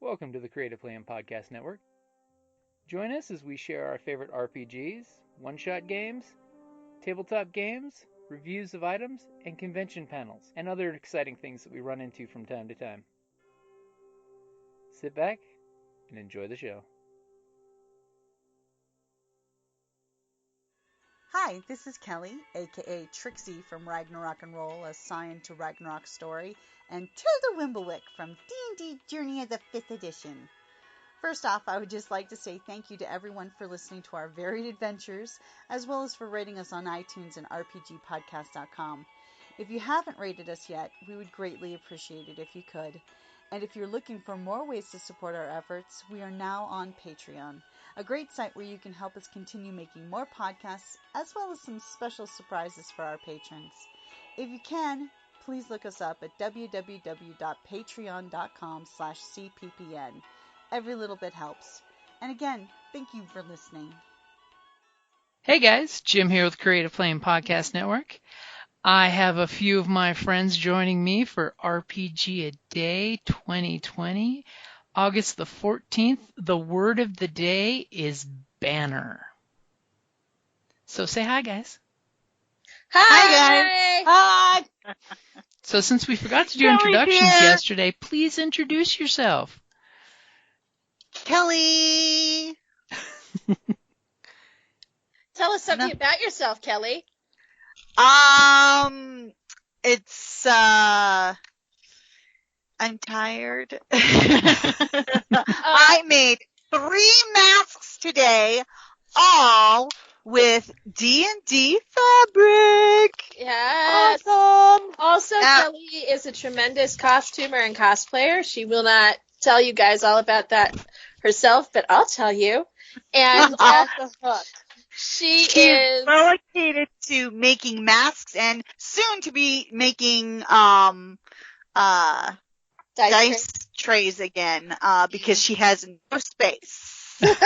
Welcome to the Creative Plan Podcast Network. Join us as we share our favorite RPGs, one-shot games, tabletop games, reviews of items, and convention panels, and other exciting things that we run into from time to time. Sit back and enjoy the show. Hi, this is Kellie, aka Trixie from Ragnarok and Roll, a Scion to Ragnarok story, and Tilda Wimblewick from D&D Journey of the 5th Edition. First off, I would just like to say thank you to everyone for listening to our varied adventures, as well as for rating us on iTunes and RPGpodcast.com. If you haven't rated us yet, we would greatly appreciate it if you could. And if you're looking for more ways to support our efforts, we are now on Patreon, a great site where you can help us continue making more podcasts, as well as some special surprises for our patrons. If you can, please look us up at www.patreon.com/cppn. Every little bit helps. And again, thank you for listening. Hey guys, Jim here with Creative Plan Podcast Network. I have a few of my friends joining me for RPGaDAY2020. August the 14th, the word of the day is banner. So say hi, guys. Hi, guys. Hi! So since we forgot to do introductions yesterday, please introduce yourself. Kellie. Tell us something about yourself, Kellie. It's, I'm tired. I made 3 masks today, all with D&D fabric. Yes. Awesome. Also, Kellie is a tremendous costumer and cosplayer. She will not tell you guys all about that herself, but I'll tell you. And she is relegated to making masks and soon to be making dice trays again because she has no space. This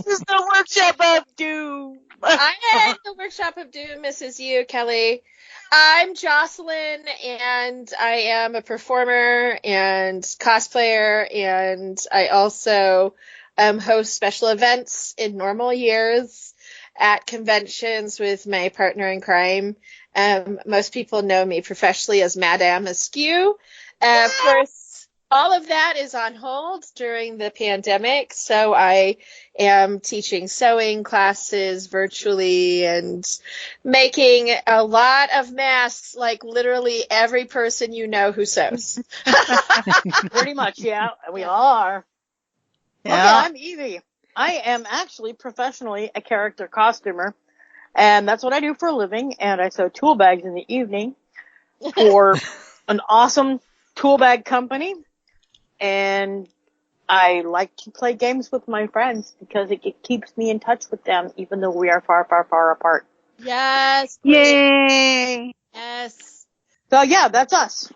is the workshop of doom. I am the workshop of doom, Mrs. You, Kellie. I'm Jocelynne, and I am a performer and cosplayer, and I also host special events in normal years at conventions with my partner in crime. Most people know me professionally as Madame Askew. Of course, all of that is on hold during the pandemic, so I am teaching sewing classes virtually and making a lot of masks, like literally every person you know who sews. Pretty much, yeah. We all are. Yeah. Okay, I'm Evie. I am actually professionally a character costumer, and that's what I do for a living, and I sew tool bags in the evening for an awesome tool bag company, and I like to play games with my friends because it keeps me in touch with them, even though we are far, far, far apart. Yes. Yay. Yes. So, yeah, that's us.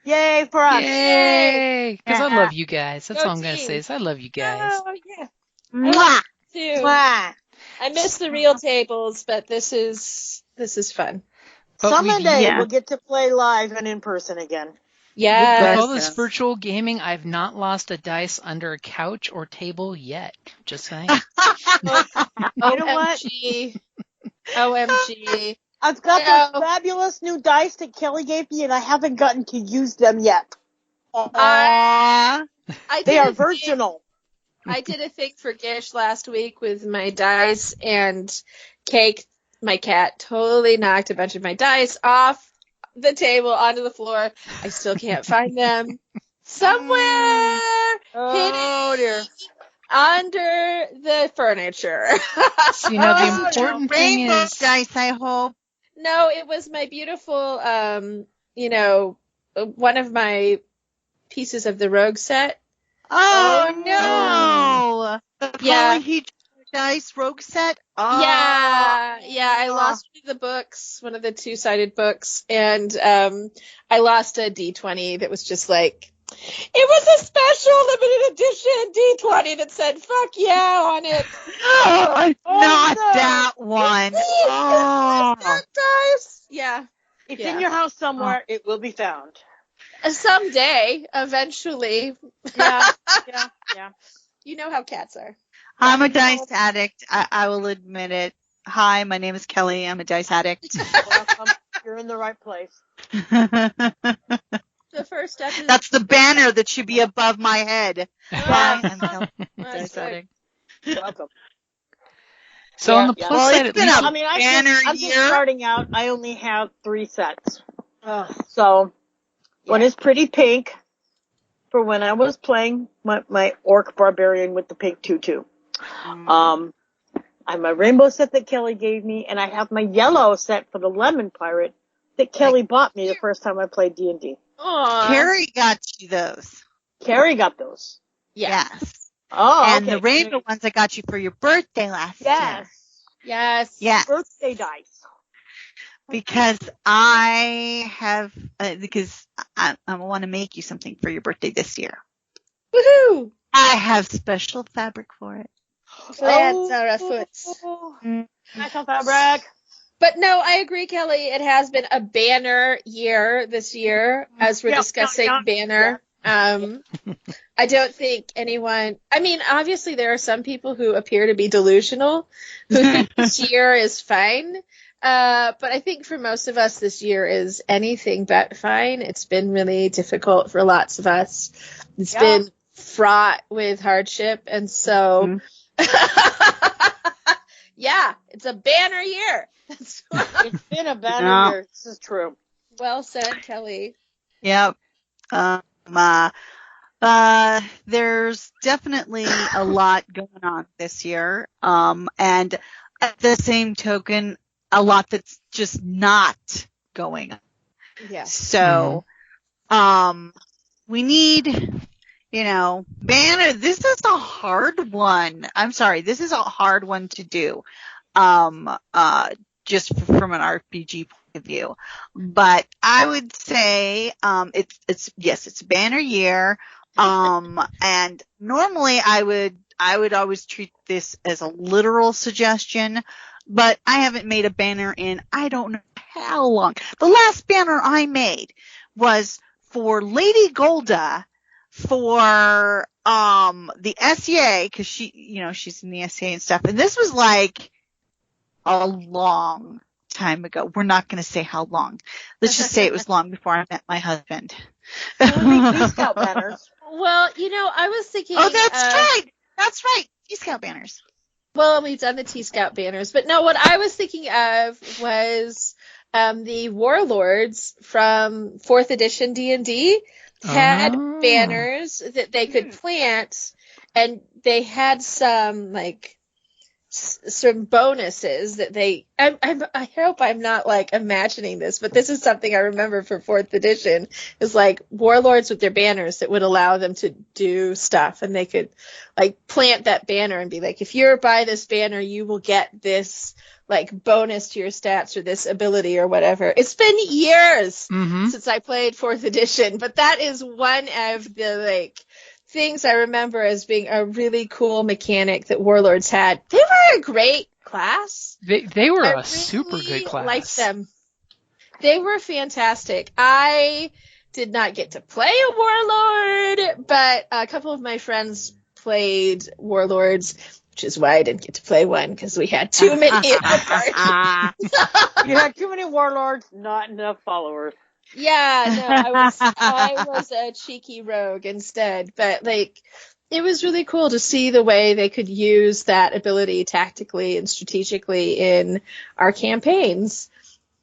Yay for us. Yay! Because I Yeah. love you guys. That's Go all I'm going to team. say is I love you guys. Oh, yeah. Mwah. Too. Mwah. I miss the real tables, but this is fun. But Someday yeah. we'll get to play live and in person again. With Yes. all this virtual gaming, I've not lost a dice under a couch or table yet. Just saying. You know what? OMG. OMG. I've got Yeah. those fabulous new dice that Kellie gave me, and I haven't gotten to use them yet. I They did are a thing- virginal. I did a thing for Gish last week with my dice, and Cake, my cat, totally knocked a bunch of my dice off the table onto the floor. I still can't find them. Somewhere Oh, dear. under the furniture. So, you know, the important thing Rainbow is... dice, I hope. No, it was my beautiful, one of my pieces of the Rogue set. Oh, no. The Yeah. Polyhedron dice rogue set? Oh. Yeah, I lost one of the books, one of the 2-sided books, and I lost a D20 that was just like, it was a special limited edition D20 that said "fuck yeah" on it. Not that one. Oh. Dice. Yeah. It's Yeah. in your house somewhere. It will be found. Someday, eventually. Yeah. You know how cats are. I'm a dice addict. I will admit it. Hi, my name is Kellie. I'm a dice addict. Welcome. You're in the right place. The first step is... That's the banner that should be above my head. Hi, I'm Kellie. That's Dice right. addict. Welcome. So on the plus Well, side, it's at been least a banner I'm just year. starting out. I only have 3 sets. So, one is pretty pink for when I was playing my orc barbarian with the pink tutu. I have my rainbow set that Kellie gave me, and I have my yellow set for the lemon pirate that Kellie bought me the first time I played D&D. Aww. Carrie got you those. Carrie got those. Yeah. Yes. Oh, And okay. the rainbow ones I got you for your birthday last year. Yes. Yes. Birthday dice. Because I want to make you something for your birthday this year. Woohoo! I have special fabric for it. Plants are afoot. Special fabric. But no, I agree, Kellie. It has been a banner year this year as we're discussing banner. I don't think anyone, I mean, obviously there are some people who appear to be delusional who think this year is fine. But I think for most of us, this year is anything but fine. It's been really difficult for lots of us. It's been fraught with hardship. And so, it's a banner year. It's been a banner year. This is true. Well said, Kellie. Yep. There's definitely a lot going on this year. And at the same token, a lot that's just not going on. Yeah. So, we need, banner. This is a hard one. I'm sorry. This is a hard one to do. Just from an RPG point of view, but I would say, it's a banner year. And normally I would always treat this as a literal suggestion, but I haven't made a banner in I don't know how long. The last banner I made was for Lady Golda for, the SEA, cause she's in the SEA and stuff. And this was like a long time ago. We're not going to say how long. Let's just say it was long before I met my husband. Key Scout banners. Well, I was thinking. Oh, that's right. Key Scout banners. Well, we've done the T-Scout banners, but no, what I was thinking of was the Warlords from 4th edition D&D had banners that they could plant, and they had some bonuses that I hope I'm not imagining this, but this is something I remember for 4th edition is warlords with their banners that would allow them to do stuff, and they could plant that banner and be if you're by this banner, you will get this bonus to your stats or this ability or whatever. It's been years since I played 4th edition, but that is one of the things I remember as being a really cool mechanic that Warlords had. They were a great class. They were a super good class. I liked them. They were fantastic. I did not get to play a Warlord, but a couple of my friends played Warlords, which is why I didn't get to play one, because we had too many in the party. You had too many Warlords, not enough followers. Yeah, no, I was a cheeky rogue instead, but it was really cool to see the way they could use that ability tactically and strategically in our campaigns.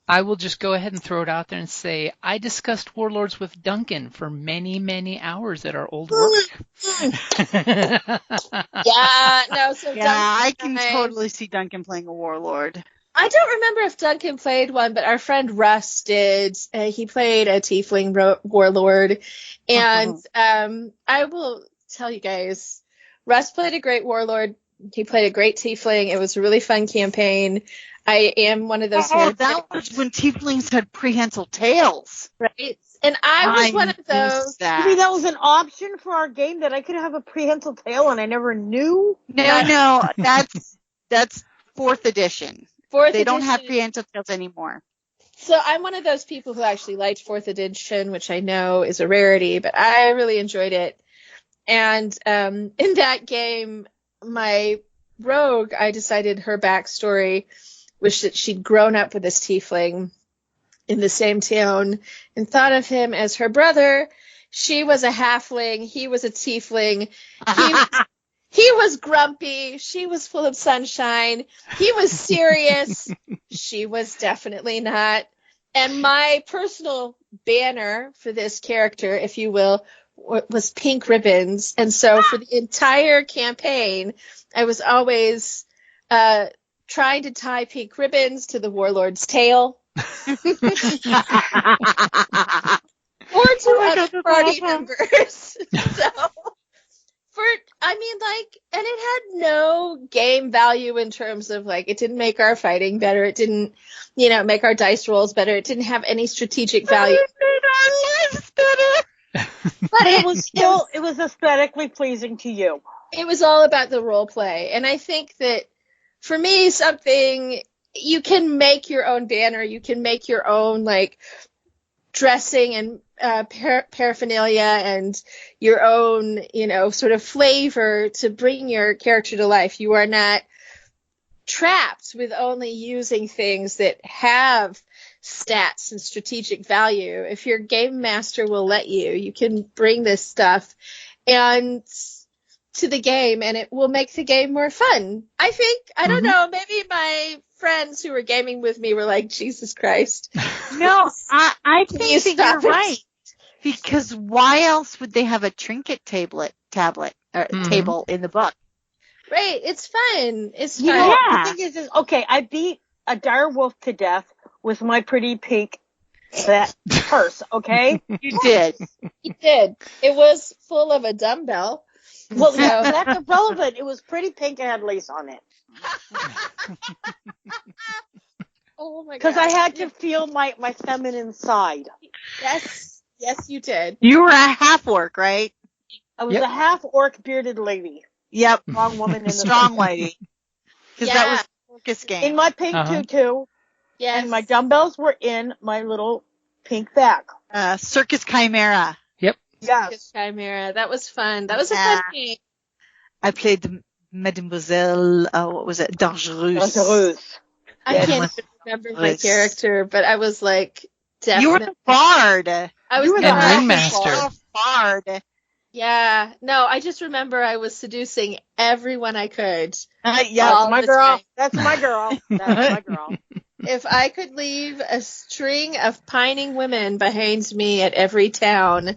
I will just go ahead and throw it out there and say I discussed Warlords with Duncan for many, many hours at our old work. Yeah, no, so Duncan, I can totally see Duncan playing a Warlord. I don't remember if Duncan played one, but our friend Russ did. He played a Tiefling Warlord. And I will tell you guys, Russ played a great Warlord. He played a great Tiefling. It was a really fun campaign. I am one of those nerds. That was when Tieflings had prehensile tails. Right. And I was one of those. You mean that was an option for our game, that I could have a prehensile tail and I never knew? No, that's 4th edition. They don't have prehensile tails anymore. So I'm one of those people who actually liked 4th edition, which I know is a rarity, but I really enjoyed it. And in that game, my rogue, I decided her backstory was that she'd grown up with this tiefling in the same town and thought of him as her brother. She was a halfling. He was a tiefling. He was grumpy. She was full of sunshine. He was serious. She was definitely not. And my personal banner for this character, if you will, was pink ribbons. And so for the entire campaign, I was always trying to tie pink ribbons to the warlord's tail. Or to other party members. And it had no game value in terms of, like, it didn't make our fighting better. It didn't, make our dice rolls better. It didn't have any strategic value. It made our lives better. But it was aesthetically pleasing to you. It was all about the role play. And I think that for me, you can make your own banner. You can make your own, like, dressing and paraphernalia and your own, sort of flavor to bring your character to life. You are not trapped with only using things that have stats and strategic value. If your game master will let you, you can bring this stuff and to the game, and it will make the game more fun. I think, I don't know, maybe my friends who were gaming with me were like, Jesus Christ. No, I think that stop you're it? right. Because why else would they have a trinket tablet table in the book? Right, it's fun. It's fun. You know, Yeah. the thing is, okay, I beat a dire wolf to death with my pretty pink purse, okay? You did. You did. It was full of a dumbbell. Well, that's irrelevant. It was pretty pink and had lace on it. Oh my god. Because I had to feel my feminine side. Yes, you did. You were a half-orc, right? I was a half-orc bearded lady. Yep. Strong woman in the Strong lady. Because that was the circus game. in my pink tutu. Yes. And my dumbbells were in my little pink bag. Circus Chimera. Yes. Chimera. That was fun. That was a fun game. I played the Mademoiselle, what was it? Dangereuse. Dangereuse. I can't even remember my character, but I was like, definitely. You were the bard. I was the ringmaster. Bard. Yeah. No, I just remember I was seducing everyone I could. That's my girl. That's my girl. That's my girl. If I could leave a string of pining women behind me at every town,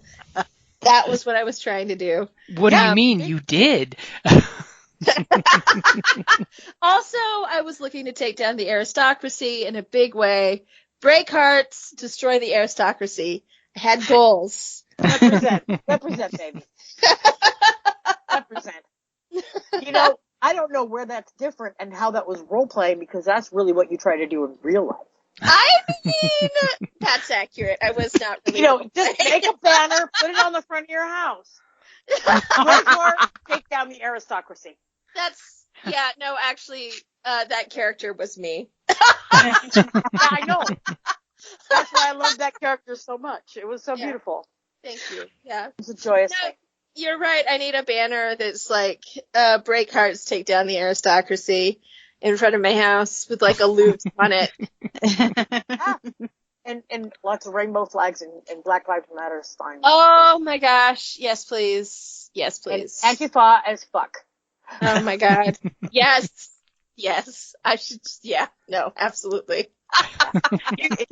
that was what I was trying to do. What do you mean? You did. Also, I was looking to take down the aristocracy in a big way. Break hearts, destroy the aristocracy. I had goals. Represent, baby. Represent. I don't know where that's different and how that was role playing, because that's really what you try to do in real life. I mean, that's accurate. I was not really. Just make a banner, put it on the front of your house. Or take down the aristocracy. Actually, that character was me. I know. That's why I love that character so much. It was so beautiful. Thank you. Yeah. It was a joyous thing. You're right. I need a banner that's like, break hearts, take down the aristocracy in front of my house with like a loop on it. And lots of rainbow flags and Black Lives Matter signs. Oh my gosh. Yes, please. Yes, please. And Antifa as fuck. Oh my god. Yes. I should. Yeah. No, absolutely.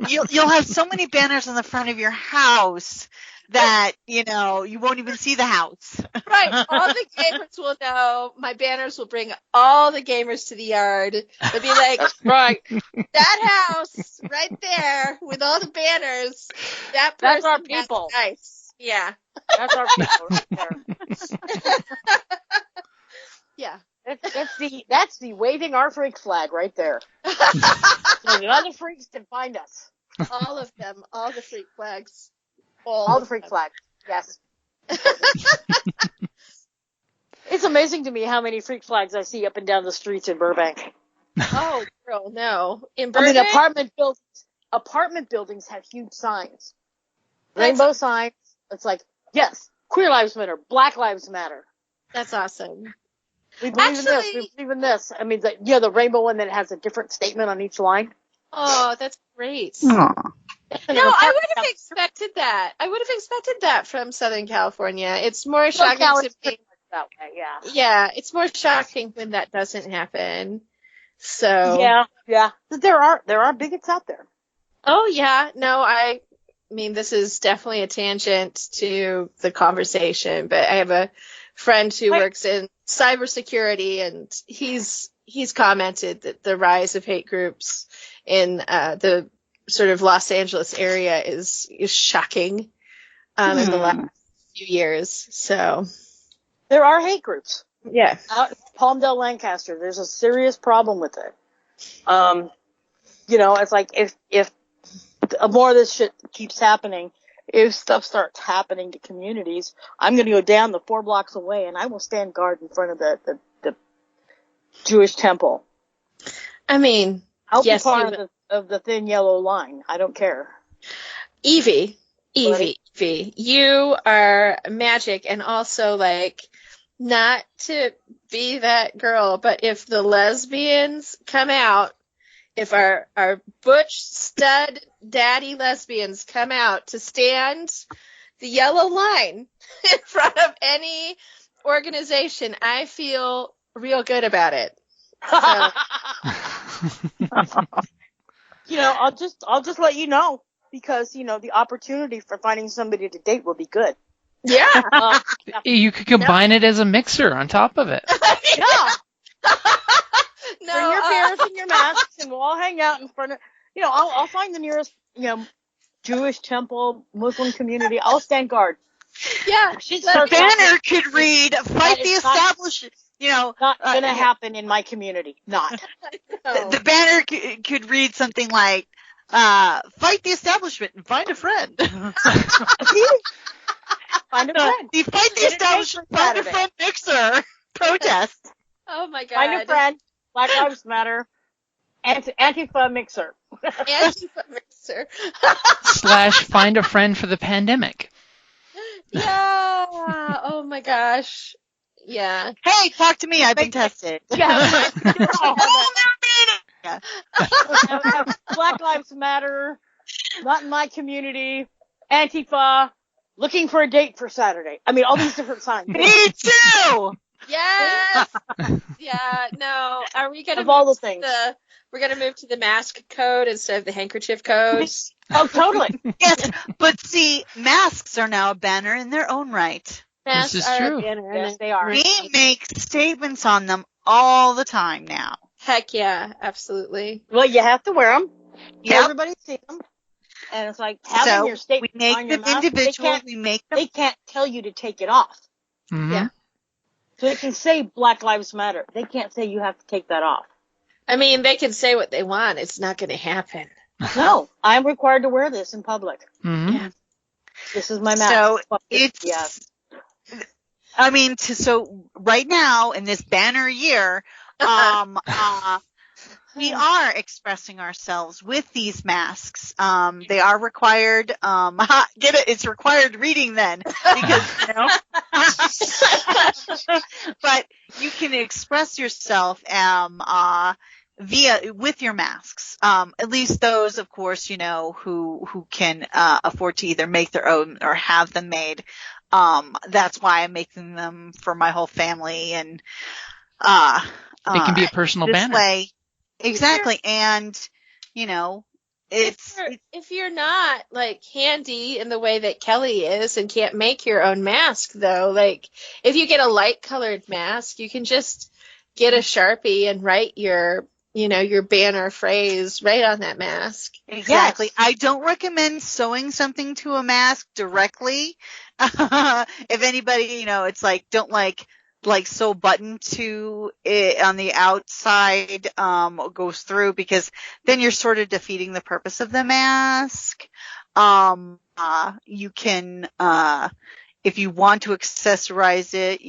You'll have so many banners on the front of your house that, you won't even see the house. Right. All the gamers will know. My banners will bring all the gamers to the yard. They'll be like, right, that house right there with all the banners. That's our people. Nice. Yeah. That's our people right there. Yeah. That's the waving our freak flag right there. So the other freaks can find us. All of them. All the freak flags. All the freak flags. Yes. It's amazing to me how many freak flags I see up and down the streets in Burbank. Oh, girl, no. In Burbank? Apartment buildings. apartment buildings have huge signs. Rainbow signs. It's like, yes, queer lives matter, Black lives matter. That's awesome. We believe in this. We believe in this. I mean, the rainbow one that has a different statement on each line. Oh, that's great. Aw. No, I would have expected that. I would have expected that from Southern California. It's more shocking to me. That way, yeah. Yeah, it's more shocking when that doesn't happen. So yeah. There are bigots out there. Oh yeah, no, I mean this is definitely a tangent to the conversation, but I have a friend who works in cybersecurity, and he's commented that the rise of hate groups in the sort of Los Angeles area is shocking in the last few years. So there are hate groups. Yeah. Out in Palmdale, Lancaster, there's a serious problem with it. It's like if more of this shit keeps happening, if stuff starts happening to communities, I'm going to go down the 4 blocks away and I will stand guard in front of the Jewish temple. I mean, I'll be part of the thin yellow line. I don't care. Evie, you are magic, and also like, not to be that girl, but if the lesbians come out, if our butch stud daddy lesbians come out to stand the yellow line in front of any organization, I feel real good about it. So. I'll just let you know, because the opportunity for finding somebody to date will be good. Yeah. You could combine it as a mixer on top of it. Yeah. Bring your beers and your masks, and we'll all hang out in front of. I'll find the nearest Jewish temple, Muslim community. I'll stand guard. Yeah. The banner could read "Fight the establishment." Not gonna happen in my community. Not. The banner could read something like, "Fight the establishment and find a friend." Find a friend. Fight the establishment, find a friend mixer. Protest. Oh my God. Find a friend. Black Lives Matter. Antifa mixer. Antifa mixer. / find a friend for the pandemic. Yeah. Oh my gosh. Yeah. Hey, talk to me. I've been tested. Yeah. Black Lives Matter. Not in my community. Antifa. Looking for a date for Saturday. I mean, all these different signs. Me too. Yes. Yeah. No. Are we gonna of all the things? We're gonna move to the mask code instead of the handkerchief code. Oh, totally. Yes, but see, masks are now a banner in their own right. Masks This is are true. a banner. Yes, they are. We make statements on them all the time now. Heck yeah, absolutely. Well, you have to wear them. Yep. Everybody sees them. And it's like having your statement we make on your them mask, individual. We make them. They can't tell you to take it off. Mm-hmm. Yeah. So they can say Black Lives Matter. They can't say you have to take that off. I mean, they can say what they want. It's not going to happen. No, I'm required to wear this in public. Mm-hmm. Yeah. This is my mask. So it's so right now in this banner year, we are expressing ourselves with these masks. They are required. Get it? It's required reading then, because but you can express yourself with your masks. At least those, of course, who can afford to either make their own or have them made. That's why I'm making them for my whole family, and it can be a personal this banner. way. Exactly. And, if you're not like handy in the way that Kellie is and can't make your own mask, though, like if you get a light colored mask, you can just get a Sharpie and write your banner phrase right on that mask. Exactly. Yes. I don't recommend sewing something to a mask directly. If anybody, it's like, don't like sew a button to it on the outside, goes through, because then you're sort of defeating the purpose of the mask. You can, if you want to accessorize it,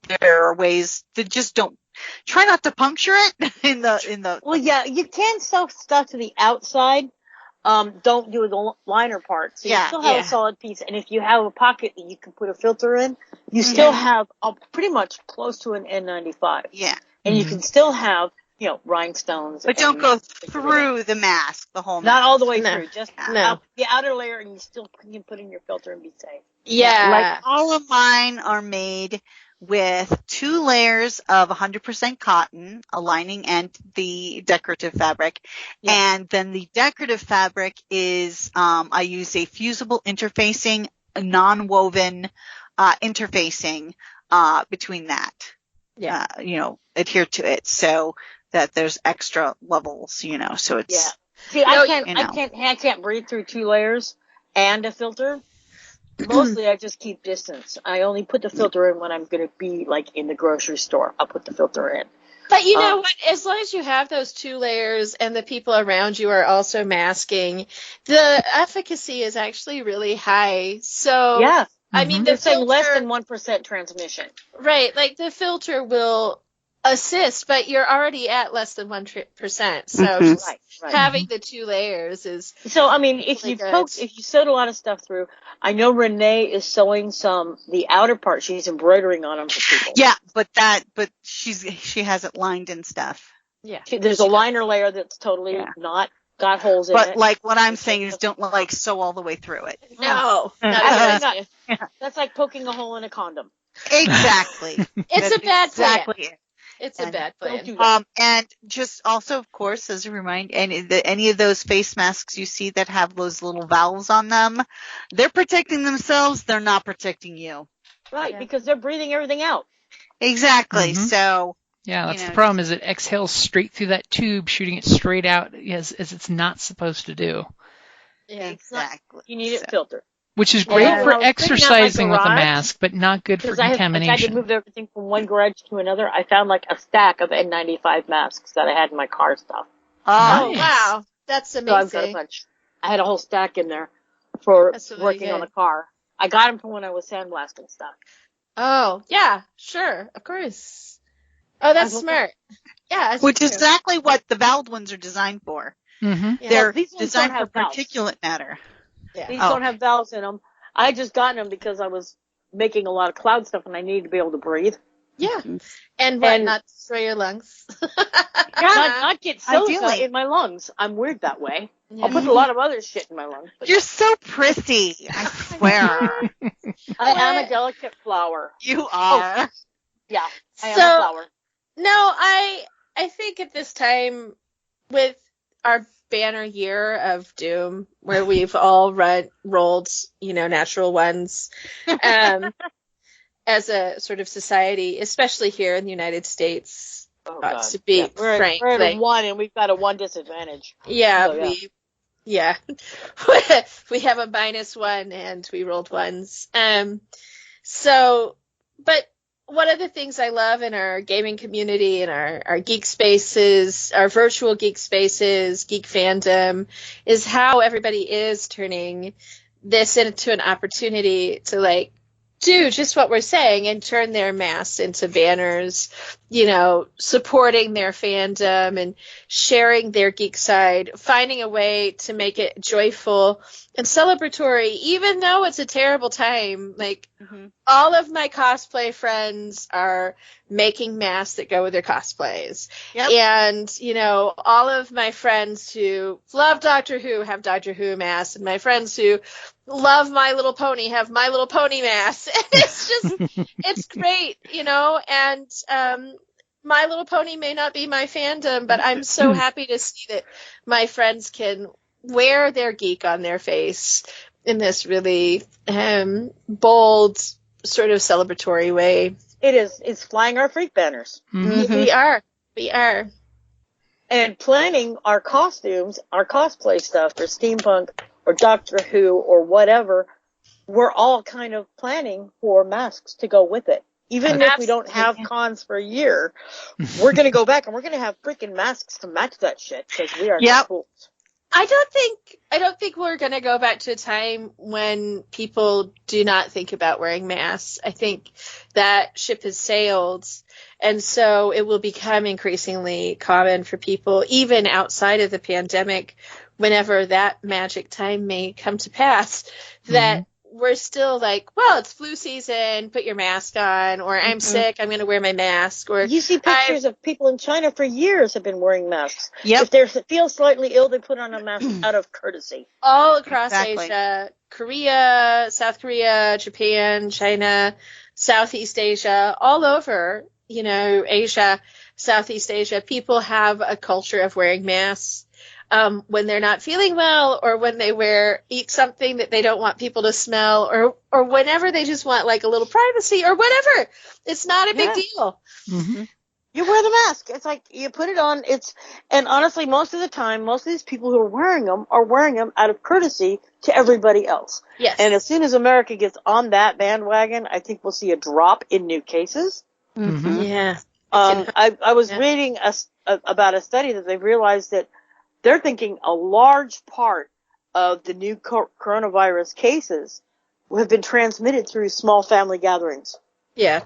there are ways to just don't try not to puncture it in the. Well, yeah, you can sew stuff to the outside. Don't do the liner part. So you still have a solid piece. And if you have a pocket that you can put a filter in, you still have pretty much close to an N95. Yeah. And you can still have, rhinestones. But don't go through the mask, the whole mask. Not all the way through. Just No. the outer layer, and you still can put in your filter and be safe. Yeah. Like all of mine are made with 2 layers of 100% cotton, a lining and the decorative fabric. Yeah. And then the decorative fabric is, I use a fusible interfacing, a non-woven, interfacing, between that. Yeah. Adhere to it so that there's extra levels, so it's. Yeah. See, I can't breathe through 2 layers and a filter. Mostly I just keep distance. I only put the filter in when I'm going to be like in the grocery store. I'll put the filter in. But you know what? As long as you have those 2 layers and the people around you are also masking, the efficacy is actually really high. So, yeah. I mean, they're saying less than 1% transmission. Right. Like the filter will assist, but you're already at less than 1%. So just having the 2 layers is. So, I mean, if you sewed a lot of stuff through, I know Renee is sewing the outer part. She's embroidering on them for people. Yeah, but she has it lined and stuff. Yeah. There's a liner layer that's totally not got holes in it. But like what I'm saying is don't sew all the way through it. No. That's like poking a hole in a condom. Exactly. It's a bad plan. It. It's a bad plan. And just also, of course, as a reminder, any of those face masks you see that have those little valves on them, they're protecting themselves. They're not protecting you. Right, because they're breathing everything out. Exactly. So. Yeah, that's the problem. Is it exhales straight through that tube, shooting it straight out as it's not supposed to do. Yeah, exactly. You need it filtered. Which is great for exercising with a mask, but not good for contamination. I had to move everything from one garage to another. I found like a stack of N95 masks that I had in my car stuff. Oh, wow. That's amazing. So I've got a bunch. I had a whole stack in there for working on the car. I got them from when I was sandblasting stuff. Oh, yeah, sure, of course. Oh, that's smart. Yeah. Which is exactly what the valved ones are designed for. Mm-hmm. Yeah. They're designed for particulate matter. Yeah. These don't have valves in them. I just got them because I was making a lot of cloud stuff and I needed to be able to breathe. Yeah. And not destroy your lungs. not get silica in my lungs. I'm weird that way. Yeah. I'll put a lot of other shit in my lungs. You're so prissy, I swear. I am a delicate flower. You are. Oh, yeah, I am a flower. No, I think at this time, with our banner year of doom, where we've all rolled, natural ones, as a sort of society, especially here in the United States, to be frank. We're at a 1 and we've got a 1 disadvantage. Yeah, so, we have a -1 and we rolled 1s. But one of the things I love in our gaming community and our geek spaces, our virtual geek spaces, geek fandom, is how everybody is turning this into an opportunity to do just what we're saying and turn their masks into banners, supporting their fandom and sharing their geek side, finding a way to make it joyful and celebratory, even though it's a terrible time. All of my cosplay friends are making masks that go with their cosplays. Yep. And, all of my friends who love Doctor Who have Doctor Who masks, and my friends who love My Little Pony have My Little Pony masks. It's just, it's great, and My Little Pony may not be my fandom, but I'm so happy to see that my friends can wear their geek on their face in this really bold, sort of celebratory way. It is. It's flying our freak banners. Mm-hmm. We are. And planning our costumes, our cosplay stuff for steampunk or Doctor Who or whatever, we're all kind of planning for masks to go with it. Even if we don't have cons for a year, we're going to go back and we're going to have freaking masks to match that shit because we are fools. I don't think we're going to go back to a time when people do not think about wearing masks. I think that ship has sailed, and so it will become increasingly common for people, even outside of the pandemic, whenever that magic time may come to pass, that we're still like, well, it's flu season, put your mask on, or I'm sick, I'm going to wear my mask. Or you see pictures of people in China for years have been wearing masks. Yep. If they feel slightly ill, they put on a mask out of courtesy. All across Exactly. Asia, Korea, South Korea, Japan, China, Southeast Asia, all over, Asia, Southeast Asia, people have a culture of wearing masks. When they're not feeling well, or when they eat something that they don't want people to smell, or whenever they just want like a little privacy or whatever. It's not a big deal. Mm-hmm. You wear the mask. It's like you put it on. And honestly, most of the time, most of these people who are wearing them out of courtesy to everybody else. Yes. And as soon as America gets on that bandwagon, I think we'll see a drop in new cases. Mm-hmm. Yeah. I was reading about a study that they realized that they're thinking a large part of the new coronavirus cases have been transmitted through small family gatherings. Yeah.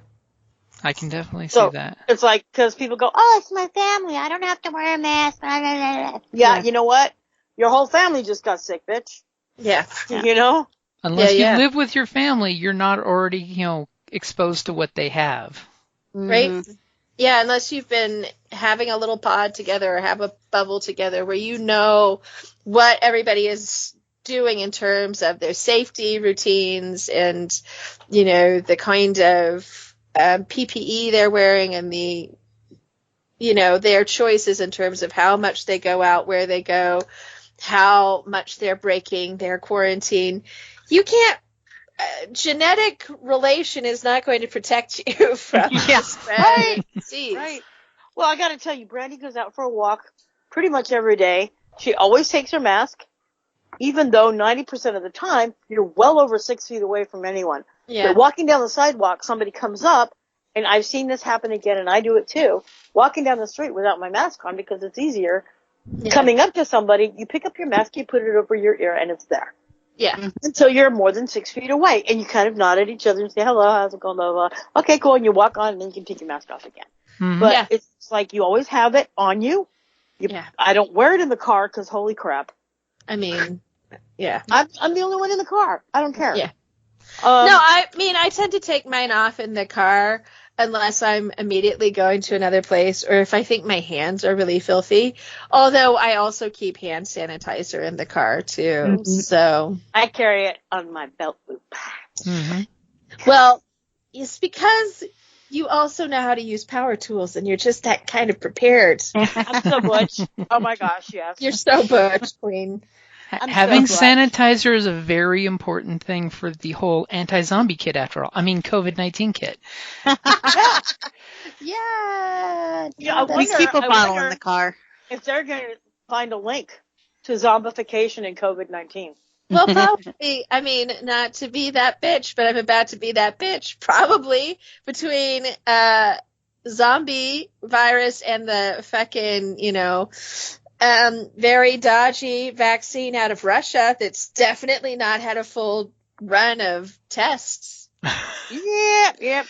I can definitely see that. It's like, because people go, oh, it's my family, I don't have to wear a mask. Blah, blah, blah. Yeah, you know what? Your whole family just got sick, bitch. Yeah. You know? Unless you live with your family, you're not already, exposed to what they have. Right? Yeah, unless you've been having a little pod together or have a bubble together where you know what everybody is doing in terms of their safety routines and, the kind of PPE they're wearing and their choices in terms of how much they go out, where they go, how much they're breaking their quarantine. You can't. Genetic relation is not going to protect you from spread disease. Right. Well, I got to tell you, Brandy goes out for a walk pretty much every day. She always takes her mask, even though 90% of the time you're well over 6 feet away from anyone. Yeah. But walking down the sidewalk, somebody comes up, and I've seen this happen again, and I do it too. Walking down the street without my mask on because it's easier. Yeah. Coming up to somebody, you pick up your mask, you put it over your ear, and it's there. Yeah. And so you're more than 6 feet away, and you kind of nod at each other and say, hello, how's it going, blah, blah, blah. Okay, cool, and you walk on, and then you can take your mask off again. Mm-hmm. But it's like you always have it on you. I don't wear it in the car because holy crap. I mean, yeah. I'm the only one in the car. I don't care. Yeah. No, I tend to take mine off in the car unless I'm immediately going to another place or if I think my hands are really filthy. Although I also keep hand sanitizer in the car too. Mm-hmm. So I carry it on my belt loop. Mm-hmm. Well, it's because you also know how to use power tools and you're just that kind of prepared. I'm so butch. Oh my gosh, yes. You're so butch, Queen. Having sanitizer is a very important thing for the whole anti-zombie kit, after all. I mean, COVID-19 kit. Yeah. We keep a bottle in the car. If they're going to find a link to zombification and COVID-19. Well, probably, I mean, not to be that bitch, but I'm about to be that bitch. Probably between zombie virus and the fucking, very dodgy vaccine out of Russia that's definitely not had a full run of tests. Yep.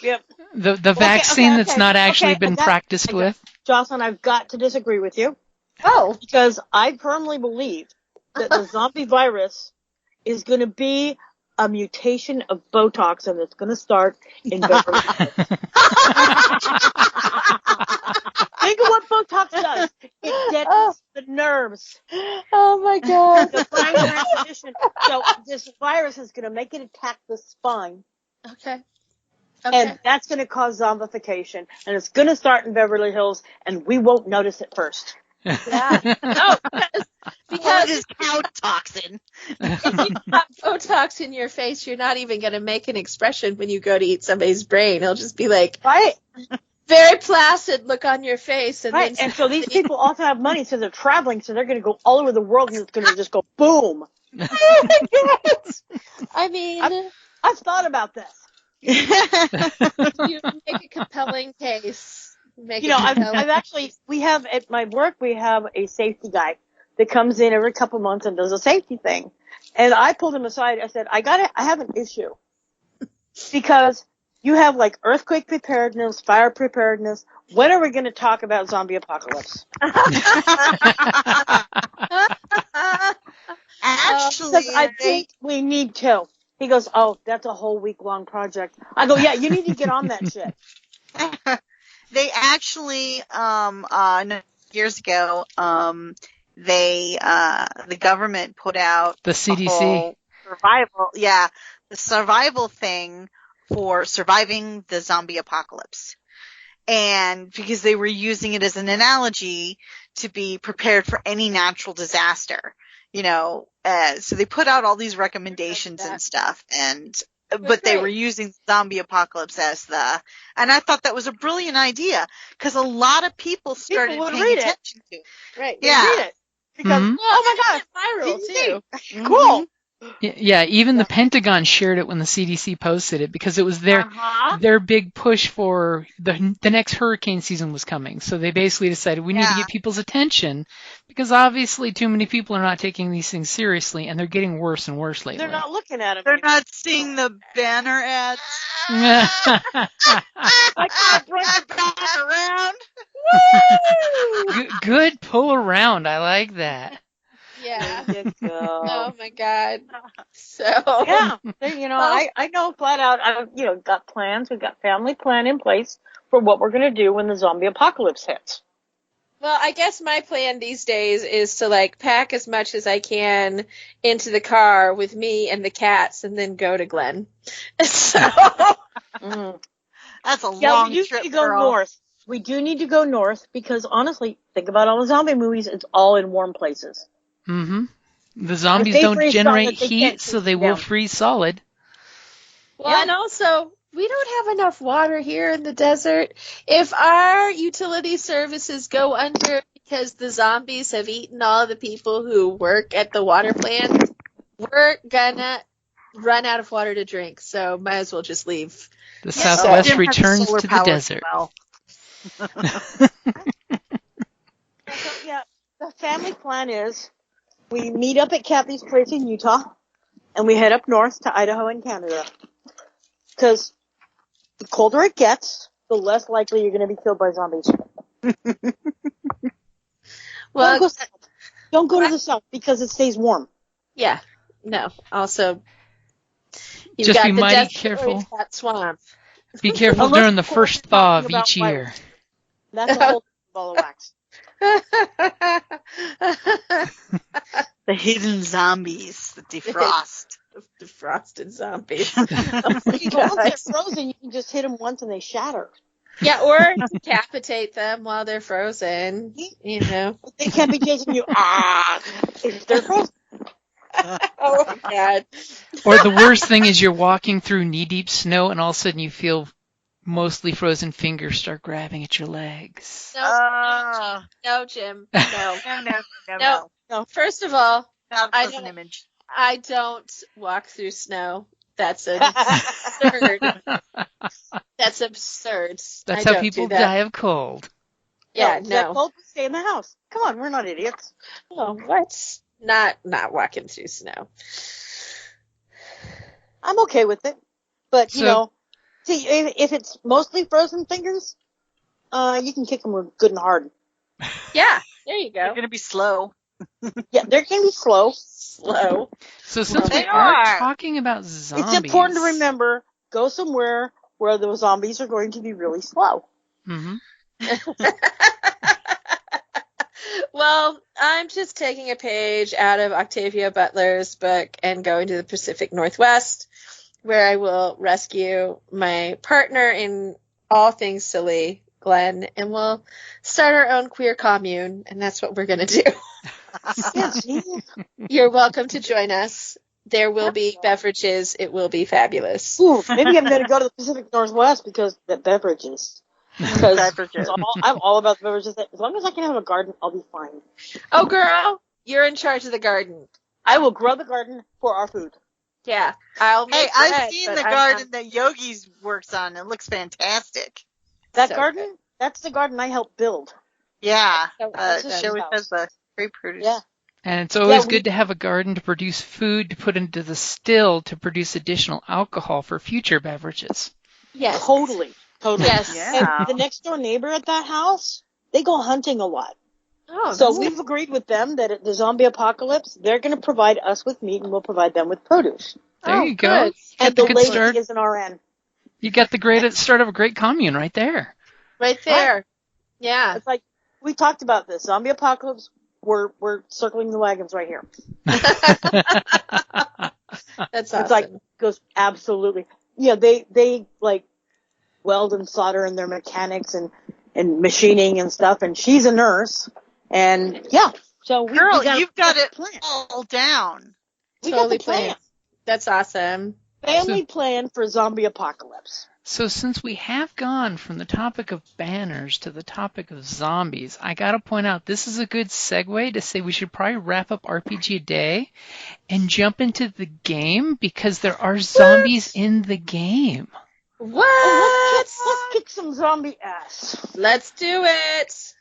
The vaccine that's not actually been practiced with. Jocelyn, I've got to disagree with you. Oh. Because I firmly believe that the zombie virus is going to be a mutation of Botox, and it's going to start in Beverly Hills. Think of what Botox does. It deadens the nerves. Oh, my God. The brain transition. So this virus is going to make it attack the spine. Okay. And that's going to cause zombification. And it's going to start in Beverly Hills, and we won't notice it first. Yeah. No, because it's cow toxin. If you've got Botox in your face, you're not even going to make an expression when you go to eat somebody's brain. It'll just be like, very placid look on your face. And and so these people also have money, so they're traveling, so they're going to go all over the world, and it's going to just go boom. Oh my God. I mean, I've thought about this. You make a compelling case. I've actually, we have at my work, we have a safety guy that comes in every couple months and does a safety thing. And I pulled him aside. I said, I have an issue. Because you have like earthquake preparedness, fire preparedness. When are we going to talk about zombie apocalypse? Actually, Because I think we need to. He goes, oh, that's a whole week-long project. I go, yeah, you need to get on that shit. they actually, years ago, the government put out The a CDC. whole the survival thing for surviving the zombie apocalypse. And because they were using it as an analogy to be prepared for any natural disaster, so they put out all these recommendations and stuff, but they were using zombie apocalypse as and I thought that was a brilliant idea because a lot of people started paying attention to it. Right. Yeah. Read it. Because, Mhm. oh my God, Viral too. Cool. Yeah, even the Pentagon shared it when the CDC posted it because it was their big push for the next hurricane season was coming. So they basically decided we need to get people's attention because obviously too many people are not taking these things seriously and they're getting worse and worse lately. They're not looking at them. They're not seeing the banner ads. Like I bring it back around. Good pull around. I like that. Yeah. There you go. Oh my God. So Yeah, I know flat out. I've got plans. We've got family plan in place for what we're gonna do when the zombie apocalypse hits. Well, I guess my plan these days is to pack as much as I can into the car with me and the cats, and then go to Glen. So That's a long we do trip, need to go girl. north. We do need to go north because honestly, think about all the zombie movies. It's all in warm places. Mm-hmm. The zombies If they don't freeze generate solid, they heat, can't so freeze they will down. freeze solid. Well, and also, we don't have enough water here in the desert. If our utility services go under because the zombies have eaten all the people who work at the water plant, we're gonna run out of water to drink. So might as well just leave. The Southwest Jim has returns solar to the power desert. as well. The family plan is we meet up at Kathy's place in Utah, and we head up north to Idaho and Canada. Because the colder it gets, the less likely you're going to be killed by zombies. Well, Don't go to the south because it stays warm. yeah, no. Also, you've Just got be the mighty desert careful. or you've got swamp. Be careful Unless during the of course first you're thaw of talking about each virus. year. That's a whole ball of wax. The hidden zombies that defrost. Defrosted zombies. Once they're frozen, you can just hit them once and they shatter. Yeah, or decapitate them while they're frozen. They can't be chasing you. If they're frozen. Oh my God. Or the worst thing is you're walking through knee-deep snow and all of a sudden you feel mostly frozen fingers start grabbing at your legs. No, Jim. No. No. First of all, Not a pleasant image. I don't walk through snow. That's absurd. That's absurd. That's how people die of cold. Yeah, no. Cold, stay in the house. Come on, we're not idiots. Oh, what? Not walking through snow. I'm okay with it, but see, if it's mostly frozen fingers, you can kick them good and hard. Yeah, there you go. They're gonna be slow. Yeah, they're gonna be slow. So since we are talking about zombies, it's important to remember: go somewhere where the zombies are going to be really slow. Mm-hmm. Well, I'm just taking a page out of Octavia Butler's book and going to the Pacific Northwest, where I will rescue my partner in all things silly, Glenn, and we'll start our own queer commune, and that's what we're going to do. Yes. You're welcome to join us. There will be beverages. It will be fabulous. Ooh, maybe I'm going to go to the Pacific Northwest because the beverages. Because I'm all about the beverages. As long as I can have a garden, I'll be fine. Oh, girl, you're in charge of the garden. I will grow the garden for our food. Yeah, I'll make bread, I've seen the garden that Yogi's works on. It looks fantastic. That garden? Good. That's the garden I helped build. Yeah. She always has the great produce. Yeah. And it's always good to have a garden to produce food to put into the still to produce additional alcohol for future beverages. Yes. Totally. Yes. Yeah. And the next door neighbor at that house, they go hunting a lot. Oh, So we've agreed with them that at the zombie apocalypse, they're going to provide us with meat and we'll provide them with produce. There you go. Good. And the lady is an RN. You got the great start of a great commune right there. Right there. Right. Yeah. It's like, we talked about this. Zombie apocalypse, we're circling the wagons right here. That's awesome. It's like, goes absolutely. Yeah, they like weld and solder and they're mechanics and machining and stuff. And she's a nurse. And yeah, so Girl, we you've got it plan. all down. We Totally got the plan. planned. That's awesome. Family plan for zombie apocalypse. So since we have gone from the topic of banners to the topic of zombies, I got to point out this is a good segue to say we should probably wrap up RPG a Day and jump into the game because there are zombies in the game. What? Oh, let's kick some zombie ass. Let's do it.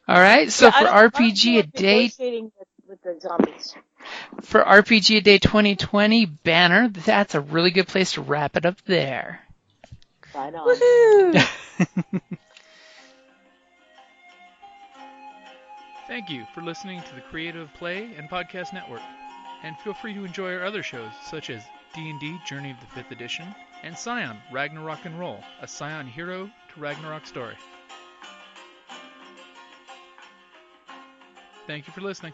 All right, so for I RPG a don't Day, negotiating with the zombies. for RPG a Day 2020 banner, that's a really good place to wrap it up there. Right on. Woohoo! Thank you for listening to the Creative Play and Podcast Network. And feel free to enjoy our other shows, such as D&D Journey of the 5th Edition and Scion Ragnarok and Roll, a Scion hero to Ragnarok story. Thank you for listening.